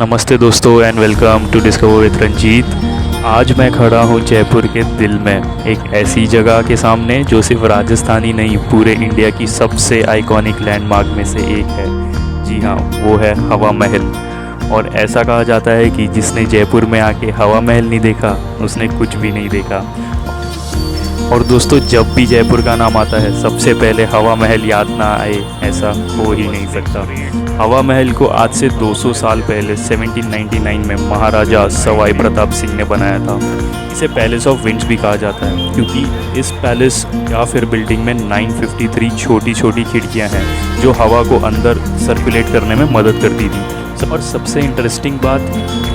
नमस्ते दोस्तों and welcome to discover with Ranjit. आज मैं खड़ा हूँ जयपुर के दिल में, एक ऐसी जगह के सामने जो सिर्फ राजस्थान ही नहीं पूरे इंडिया की सबसे आइकॉनिक लैंडमार्क में से एक है। जी हाँ, वो है हवा महल। और ऐसा कहा जाता है कि जिसने जयपुर में आके हवा महल नहीं देखा उसने कुछ भी नहीं देखा। और दोस्तों, जब भी जयपुर का नाम आता है सबसे पहले हवा महल याद ना आए ऐसा हो ही नहीं सकता। हवा महल को आज से 200 साल पहले 1799 में महाराजा सवाई प्रताप सिंह ने बनाया था। इसे पैलेस ऑफ विंड्स भी कहा जाता है क्योंकि इस पैलेस या फिर बिल्डिंग में 953 छोटी छोटी खिड़कियां हैं जो हवा को अंदर सर्कुलेट करने में मदद करती थी। और सबसे इंटरेस्टिंग बात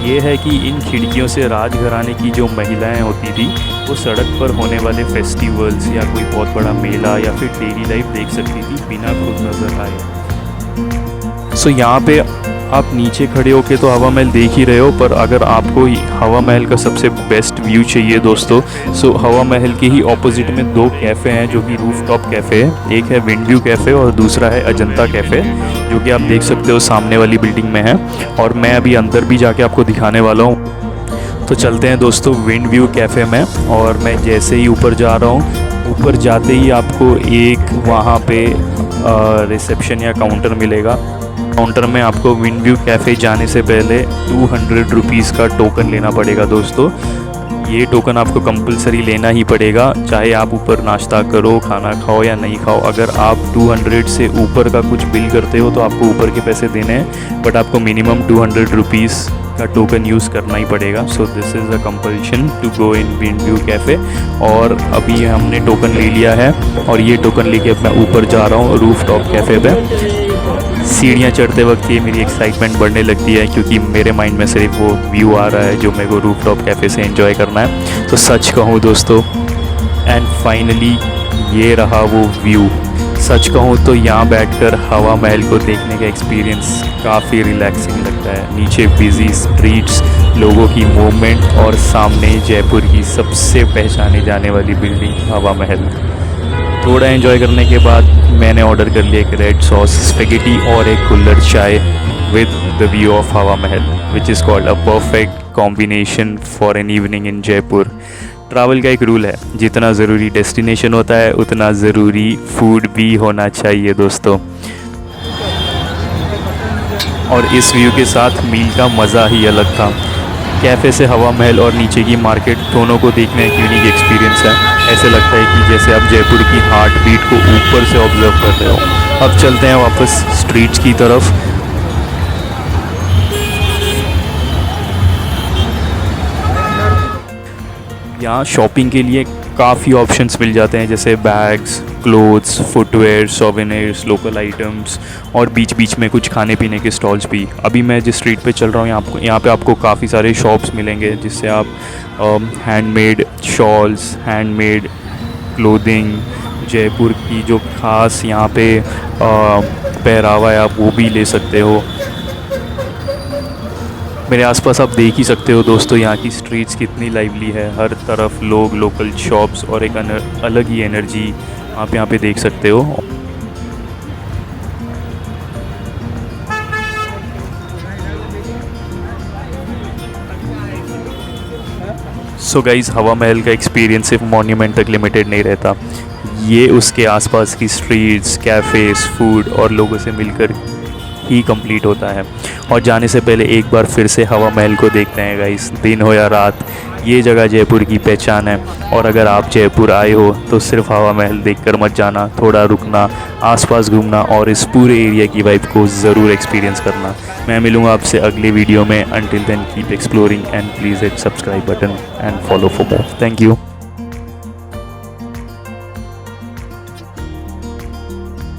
ये है कि इन खिड़कियों से राजघराने की जो महिलाएं होती थी वो सड़क पर होने वाले फेस्टिवल्स या कोई बहुत बड़ा मेला या फिर डेली लाइफ देख सकती थी बिना खुद नज़र आए। यहाँ पे आप नीचे खड़े होके तो हवा महल देख ही रहे हो, पर अगर आपको हवा महल का सबसे बेस्ट व्यू चाहिए दोस्तों, हवा महल के ही ऑपोजिट में दो कैफ़े हैं जो कि रूफ टॉप कैफ़े है। एक है विंड व्यू कैफ़े और दूसरा है अजंता कैफ़े, जो कि आप देख सकते हो सामने वाली बिल्डिंग में है। और मैं अभी अंदर भी जाके आपको दिखाने वाला हूँ। तो चलते हैं दोस्तों विंड व्यू कैफ़े में। और मैं जैसे ही ऊपर जा रहा हूँ, ऊपर जाते ही आपको एक वहाँ पे रिसेप्शन या काउंटर मिलेगा। काउंटर में आपको विंड व्यू कैफ़े जाने से पहले 200 रुपीज़ का टोकन लेना पड़ेगा दोस्तों। ये टोकन आपको कंपलसरी लेना ही पड़ेगा, चाहे आप ऊपर नाश्ता करो, खाना खाओ या नहीं खाओ। अगर आप 200 से ऊपर का कुछ बिल करते हो तो आपको ऊपर के पैसे देने हैं, बट आपको मिनिमम 200 रुपीज़ का टोकन यूज़ करना ही पड़ेगा। So this is a compulsion to go in wind view cafe. और अभी हमने टोकन ले लिया है और ये टोकन लेके मैं ऊपर जा रहा हूँ रूफ टॉप कैफ़े पे। सीढ़ियाँ चढ़ते वक्त ये मेरी एक्साइटमेंट बढ़ने लगती है क्योंकि मेरे माइंड में सिर्फ वो व्यू आ रहा है जो मेरे को रूफ टॉप कैफ़े से एंजॉय करना है। तो सच कहूँ दोस्तों, एंड फाइनली ये रहा वो व्यू। सच कहूँ तो यहाँ बैठकर हवा महल को देखने का एक्सपीरियंस काफ़ी रिलैक्सिंग लगता है। नीचे बिजी स्ट्रीट्स, लोगों की मूवमेंट और सामने जयपुर की सबसे पहचाने जाने वाली बिल्डिंग हवा महल। थोड़ा एंजॉय करने के बाद मैंने ऑर्डर कर लिया एक रेड सॉस स्पेगेटी और एक कुल्हड़ चाय विद द व्यू ऑफ हवा महल, which is called a perfect combination for an evening in Jaipur. Travel का एक रूल है, जितना ज़रूरी डेस्टिनेशन होता है उतना ज़रूरी फूड भी होना चाहिए दोस्तों। और इस व्यू के साथ मील का मज़ा ही अलग था। कैफ़े से हवा महल और नीचे की मार्केट दोनों को देखने एक यूनिक एक्सपीरियंस है। ऐसे लगता है कि जैसे आप जयपुर की हार्ट बीट को ऊपर से ऑब्जर्व कर रहे हो। अब चलते हैं वापस स्ट्रीट्स की तरफ। यहाँ शॉपिंग के लिए काफ़ी ऑप्शंस मिल जाते हैं, जैसे bags, clothes, footwear, souvenirs, local items और बीच बीच में कुछ खाने पीने के स्टॉल्स भी। अभी मैं जिस स्ट्रीट पे चल रहा हूँ यहाँ पे आपको काफ़ी सारे शॉप्स मिलेंगे जिससे आप handmade shawls, handmade clothing, Jaipur की जो ख़ास यहाँ पे पहरावा है आप वो भी ले सकते हो। मेरे आसपास आप देख ही सकते हो दोस्तों यहाँ की स्ट्रीट्स कितनी लाइवली है। हर तरफ लोग, लोकल शॉप्स और एक अलग ही एनर्जी आप यहाँ पे देख सकते हो। सो गाइज़, हवा महल का एक्सपीरियंस सिर्फ मॉन्यूमेंट तक लिमिटेड नहीं रहता, ये उसके आसपास की स्ट्रीट्स, कैफ़ेज़, फूड और लोगों से मिलकर ही कंप्लीट होता है। और जाने से पहले एक बार फिर से हवा महल को देखते हैं गाइस, दिन हो या रात, ये जगह जयपुर की पहचान है। और अगर आप जयपुर आए हो तो सिर्फ हवा महल देखकर मत जाना, थोड़ा रुकना, आसपास घूमना और इस पूरे एरिया की वाइब को ज़रूर एक्सपीरियंस करना। मैं मिलूँगा आपसे अगले वीडियो में। Until then keep exploring and please hit subscribe button and follow for more. Thank you.